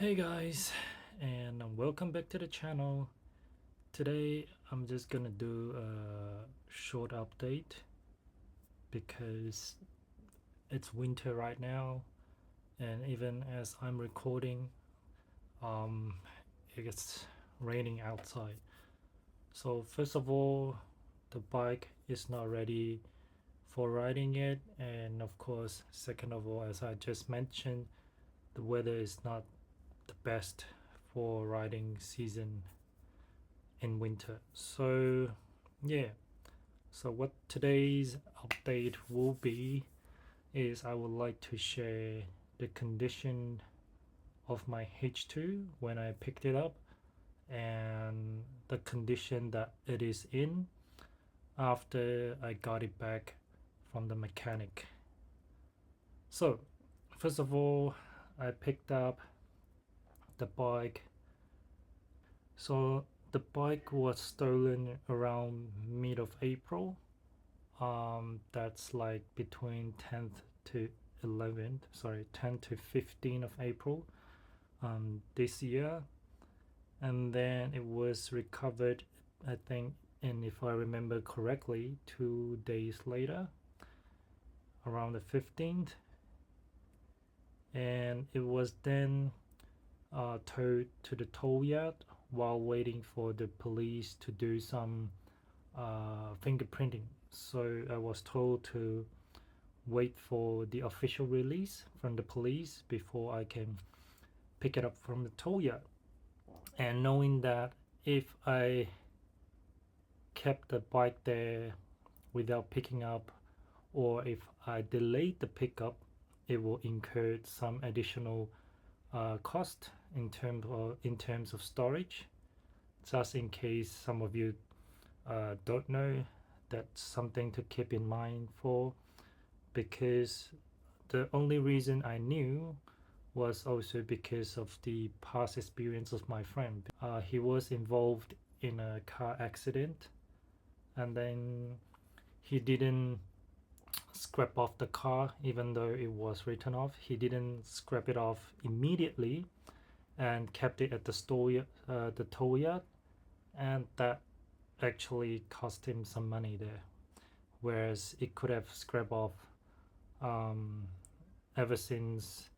Hey guys, and welcome back to the channel. Today I'm just gonna do a short update because it's winter right now, and even as I'm recording, um, it's raining outside. So first of all, the bike is not ready for riding it, and of course, second of all, as I just mentioned, the weather is not the best for riding season in winter. So yeah, so what today's update will be is I would like to share the condition of my H2 when I picked it up and the condition that it is in after I got it back from the mechanic. So first of all, I picked up the bike. So the bike was stolen around mid of April. That's like between 10th to 11th, sorry, 10th to 15th of April this year. And then it was recovered, I think, and if I remember correctly, 2 days later, around the 15th. And it was then towed to the tow yard while waiting for the police to do some fingerprinting. So I was told to wait for the official release from the police before I can pick it up from the tow yard. And knowing that if I kept the bike there without picking up, or if I delayed the pickup, it will incur some additional cost in terms of storage. Just in case some of you don't know, that's something to keep in mind for, because the only reason I knew was also because of the past experience of my friend. He was involved in a car accident, and then he didn't scrap off the car even though it was written off. He didn't scrap it off immediately and kept it at the tow yard, and that actually cost him some money there. Whereas it could have scrapped off um, ever since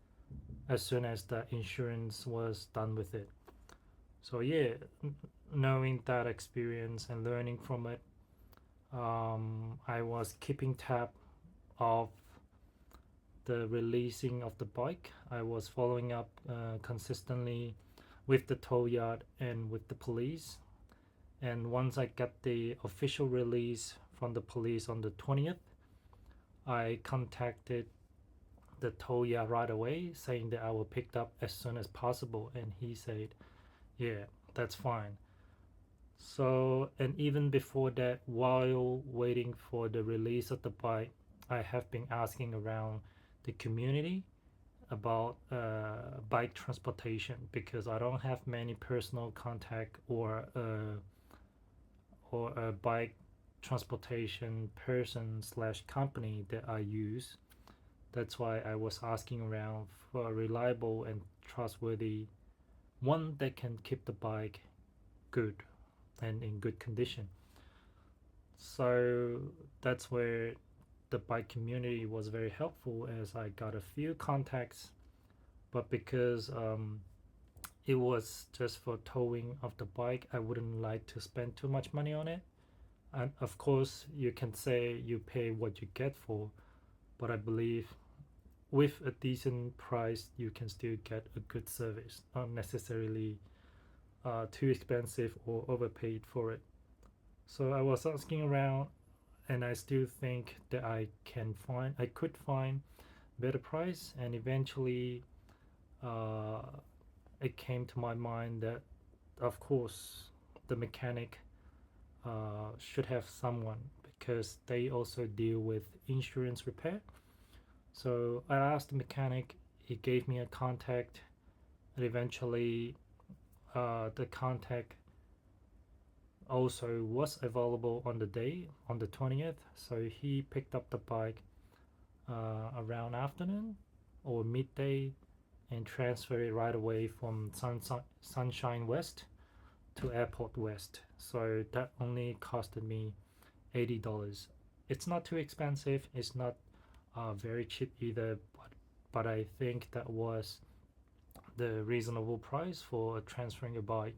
as soon as the insurance was done with it. So yeah, knowing that experience and learning from it, I was keeping tab of the releasing of the bike. I was following up consistently with the tow yard and with the police. And once I got the official release from the police on the 20th, I contacted the tow yard right away saying that I will pick it up as soon as possible. And he said, yeah, that's fine. So, and even before that, while waiting for the release of the bike, I have been asking around the community about bike transportation, because I don't have many personal contact or a bike transportation person slash company that I use. That's why I was asking around for a reliable and trustworthy one that can keep the bike good and in good condition. So that's where the bike community was very helpful, as I got a few contacts, but because it was just for towing of the bike, I wouldn't like to spend too much money on it. And of course, you can say you pay what you get for, but I believe with a decent price, you can still get a good service, not necessarily too expensive or overpaid for it. So I was asking around, and I still think that I could find better price, and eventually uh, it came to my mind that, of course, the mechanic should have someone, because they also deal with insurance repair. So I asked the mechanic, he gave me a contact, and eventually the contact also was available on the day, on the 20th. So he picked up the bike around afternoon or midday, and transfer it right away from Sunshine West to Airport West. So that only costed me $80. It's not too expensive. It's not very cheap either, but I think that was the reasonable price for transferring a bike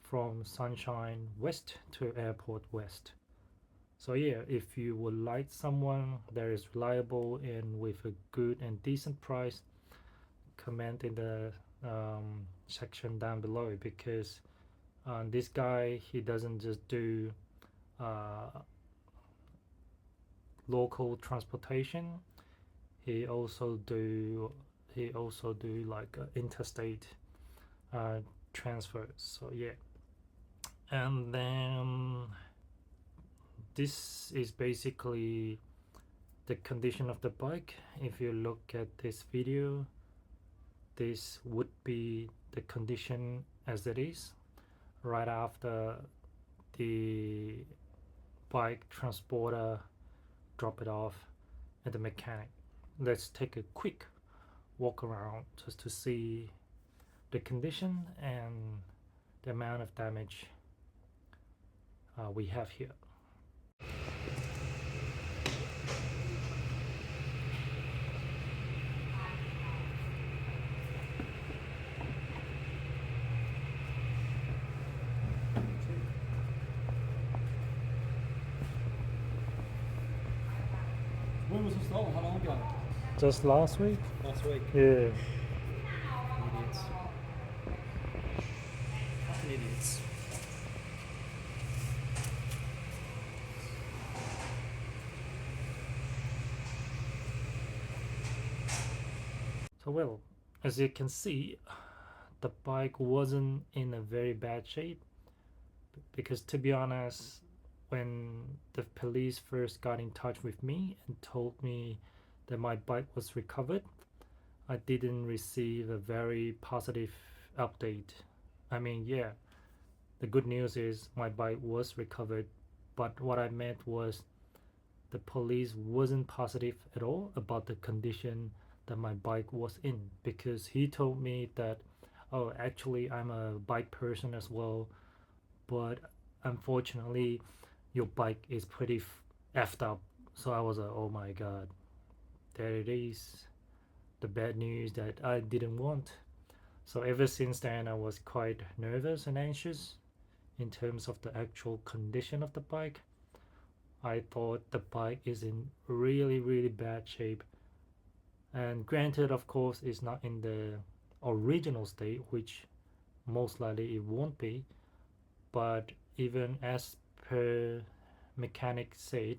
from Sunshine West to Airport West. So yeah, if you would like someone that is reliable and with a good and decent price, comment in the section down below, because this guy, he doesn't just do uh, local transportation. He also do like interstate transfers. So yeah, and then this is basically the condition of the bike. If you look at this video, this would be the condition as it is right after the bike transporter drop it off at the mechanic. Let's take a quick walk around just to see the condition and the amount of damage we have here. When was it stolen? How long ago? Just last week? Last week. Yeah. Idiots. Fucking idiots. So well, as you can see, the bike wasn't in a very bad shape, because to be honest, when the police first got in touch with me and told me that my bike was recovered, I didn't receive a very positive update. I mean, yeah, the good news is my bike was recovered, but what I meant was the police wasn't positive at all about the condition that my bike was in, because he told me that, oh, actually I'm a bike person as well, but unfortunately your bike is pretty effed up. So I was like, oh my god, there it is, the bad news that I didn't want. So ever since then I was quite nervous and anxious in terms of the actual condition of the bike. I thought the bike is in really bad shape, and granted, of course, it's not in the original state, which most likely it won't be, but even as per mechanic said,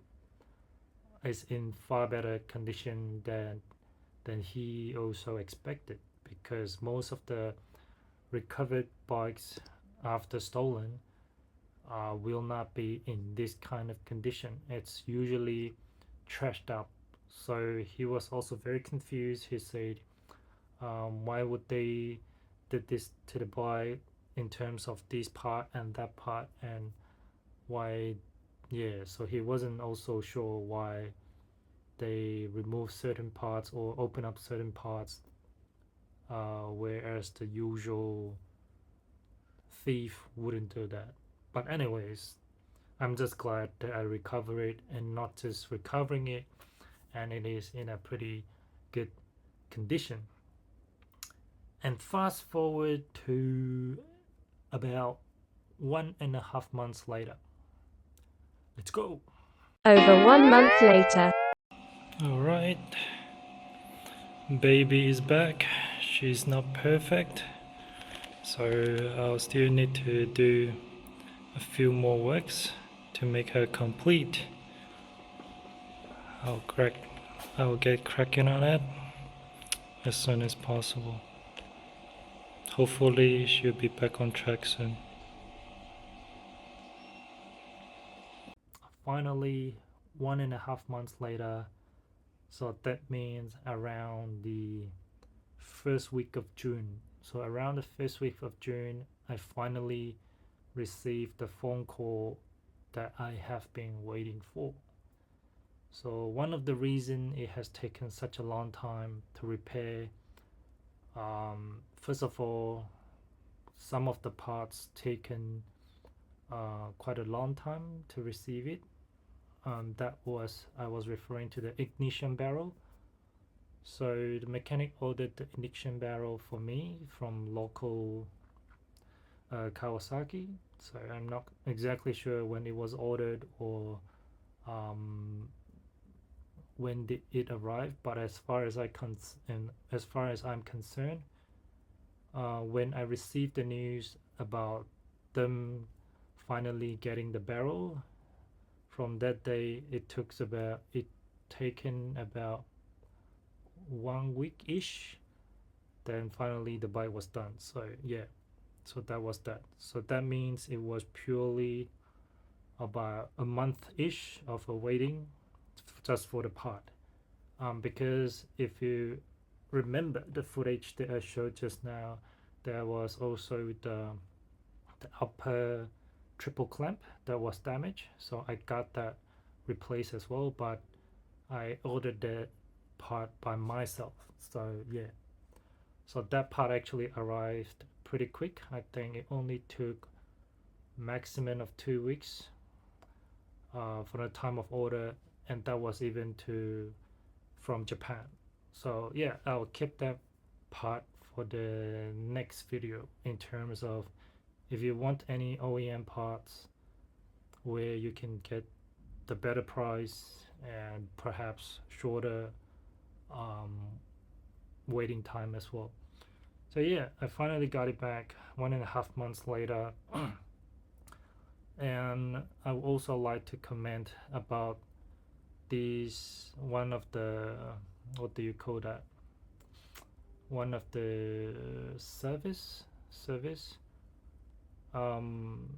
it's in far better condition than he also expected, because most of the recovered bikes after stolen will not be in this kind of condition. It's usually trashed up. So he was also very confused. He said, why would they did this to the bike in terms of this part and that part, and why, yeah, so he wasn't also sure why they remove certain parts or open up certain parts, whereas the usual thief wouldn't do that. But anyways, I'm just glad that I recover it, and not just recovering it, and it is in a pretty good condition. And fast forward to about 1.5 months later. Let's go. Over 1 month later. Alright, baby is back. She's not perfect, so I'll still need to do a few more works to make her complete. I'll get cracking on it as soon as possible. Hopefully she'll be back on track soon. Finally, 1.5 months later, so that means around the first week of June. So around the first week of June, I finally received the phone call that I have been waiting for. So one of the reasons it has taken such a long time to repair First of all, some of the parts taken quite a long time to receive it. That was I was referring to the ignition barrel. So the mechanic ordered the ignition barrel for me from local Kawasaki. So I'm not exactly sure when it was ordered or um, when did it arrive. But as far as as far as I'm concerned, when I received the news about them finally getting the barrel, from that day it taken about 1 week ish. Then finally the bike was done. So yeah, so that was that. So that means it was purely about a month ish of a waiting just for the part. Because if you remember the footage that I showed just now, there was also the upper triple clamp that was damaged. So I got that replaced as well, but I ordered that part by myself. So yeah, so that part actually arrived pretty quick. I think it only took maximum of 2 weeks for the time of order, and that was even to from Japan. So yeah, I'll keep that part for the next video in terms of if you want any OEM parts where you can get the better price and perhaps shorter um, waiting time as well. So yeah, I finally got it back 1.5 months later. And I would also like to comment about this one of the what do you call that, one of the service um,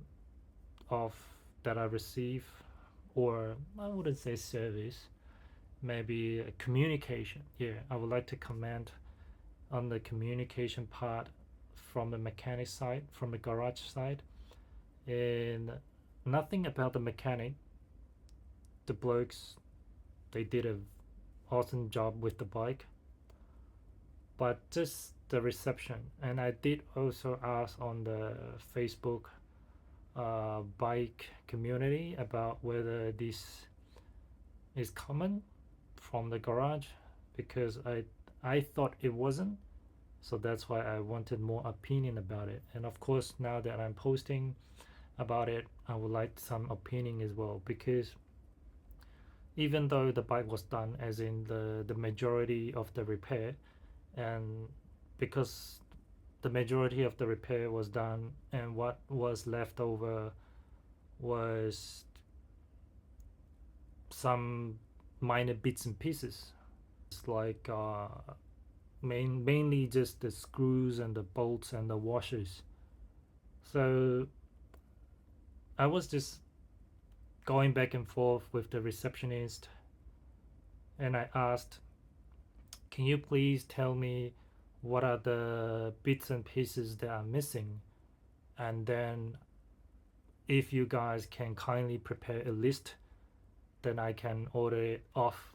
of that I receive, or I wouldn't say service, maybe a communication. Yeah, I would like to comment on the communication part from the mechanic side, from the garage side. And nothing about the mechanic. The blokes, they did a awesome job with the bike, but just the reception. And I did also ask on the Facebook bike community about whether this is common from the garage, because I thought it wasn't. So that's why I wanted more opinion about it. And of course, now that I'm posting about it, I would like some opinion as well, because even though the bike was done, as in the majority of the repair, and because the majority of the repair was done, and what was left over was some minor bits and pieces. It's like mainly just the screws and the bolts and the washers. So I was just going back and forth with the receptionist, and I asked, can you please tell me what are the bits and pieces that are missing? And then if you guys can kindly prepare a list, then I can order it off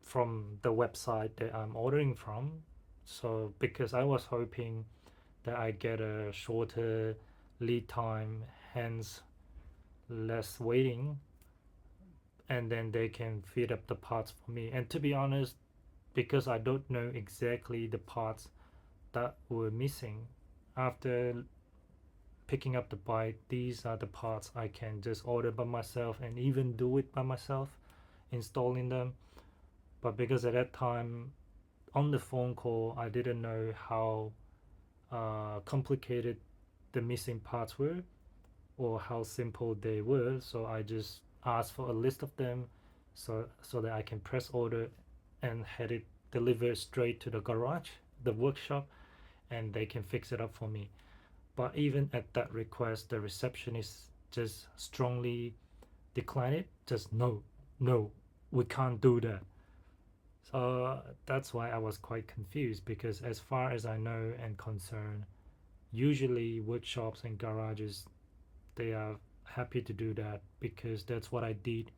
from the website that I'm ordering from. So because I was hoping that I get a shorter lead time, hence less waiting, and then they can feed up the parts for me. And to be honest, because I don't know exactly the parts that were missing, after picking up the bike, these are the parts I can just order by myself and even do it by myself, installing them. But because at that time on the phone call, I didn't know how complicated the missing parts were or how simple they were, so I just asked for a list of them, so that I can press order and had it delivered straight to the garage, the workshop, and they can fix it up for me. But even at that request, the receptionist just strongly declined it. Just no, we can't do that. So that's why I was quite confused, because as far as I know and concerned, usually workshops and garages, they are happy to do that, because that's what I did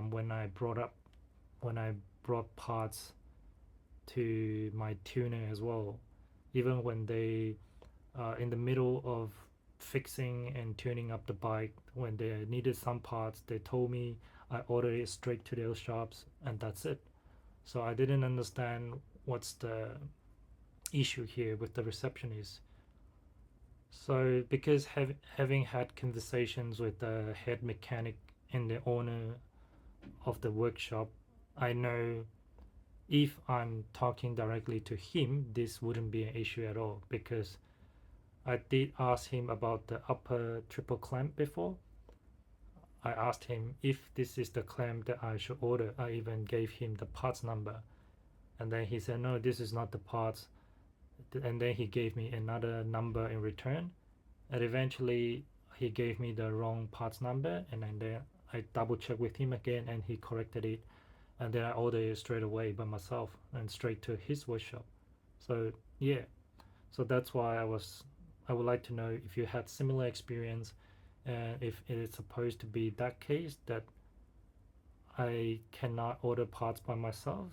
when I brought parts to my tuner as well. Even when they in the middle of fixing and tuning up the bike, when they needed some parts, they told me I ordered it straight to those shops and that's it. So I didn't understand what's the issue here with the receptionist. So because having had conversations with the head mechanic and the owner of the workshop, I know if I'm talking directly to him, this wouldn't be an issue at all, because I did ask him about the upper triple clamp before. I asked him if this is the clamp that I should order. I even gave him the parts number, and then he said, no, this is not the parts. And then he gave me another number in return, and eventually he gave me the wrong parts number, and then I double checked with him again and he corrected it, and then I ordered it straight away by myself and straight to his workshop. So yeah, so that's why I would like to know if you had similar experience, and if it is supposed to be that case that I cannot order parts by myself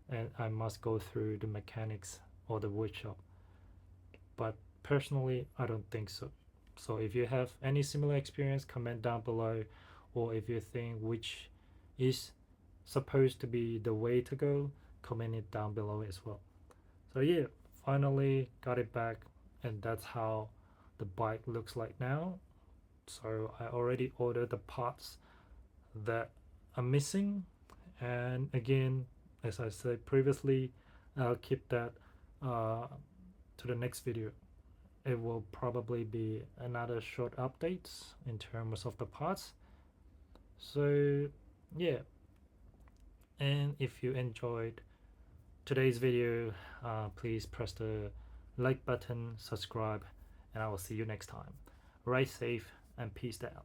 and I must go through the mechanics or the workshop. But personally, I don't think so. So if you have any similar experience, comment down below, or if you think which is supposed to be the way to go, comment it down below as well. So yeah, finally got it back, and that's how the bike looks like now. So I already ordered the parts that are missing, and again, as I said previously, I'll keep that to the next video. It will probably be another short updates in terms of the parts. So yeah, and if you enjoyed today's video, please press the like button, subscribe, and I will see you next time. Ride safe and peace out.